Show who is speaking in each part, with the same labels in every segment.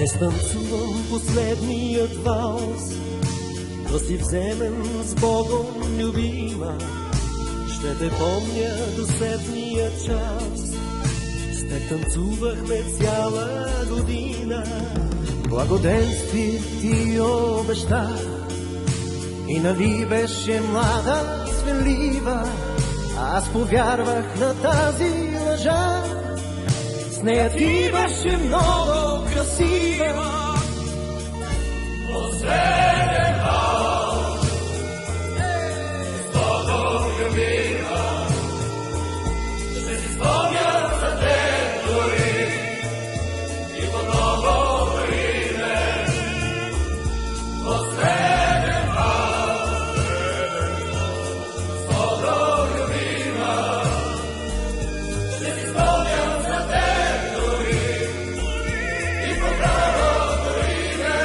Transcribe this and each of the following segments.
Speaker 1: Днес танцувам последният валс, да си вземем с Богом, любима. Ще те помня до седмия час. С теб танцувахме цяла година. Благоденствие ти обеща. И нали беше млада, свенлива. Аз повярвах на тази лъжа. С нея ти беше много красива. Последен валс, с Богом любима. Ще си спомня за теб дори и по ново име. Последен валс, с Богом любима. Ще си спомня за теб дори и по ново име.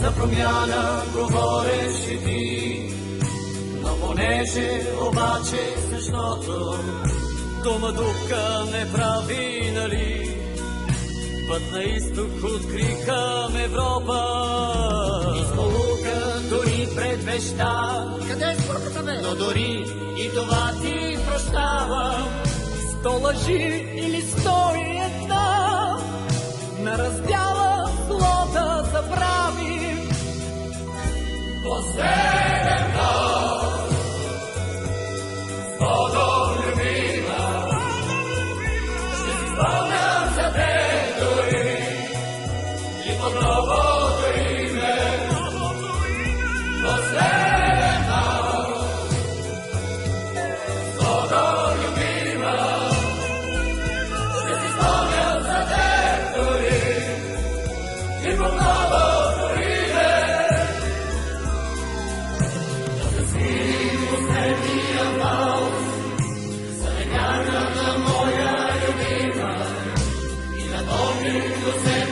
Speaker 1: За промяна говореше ти, но понеже обаче същото дома дупка не прави, нали? Път на изток открихам Европа. Изполука дори предвеща.
Speaker 2: Къде е спорта, бе?
Speaker 1: Но дори и това ти прощавам. 100 лъжи или 101 на раздяла злота забравим. Последен валс, с Богом любима. Ще си спомням за теб дори и по новото име. Последен валс, с Богом любима. Ще си спомням за теб дори и по новото име. Да си последния валс за векарната моя любима и напомним до себе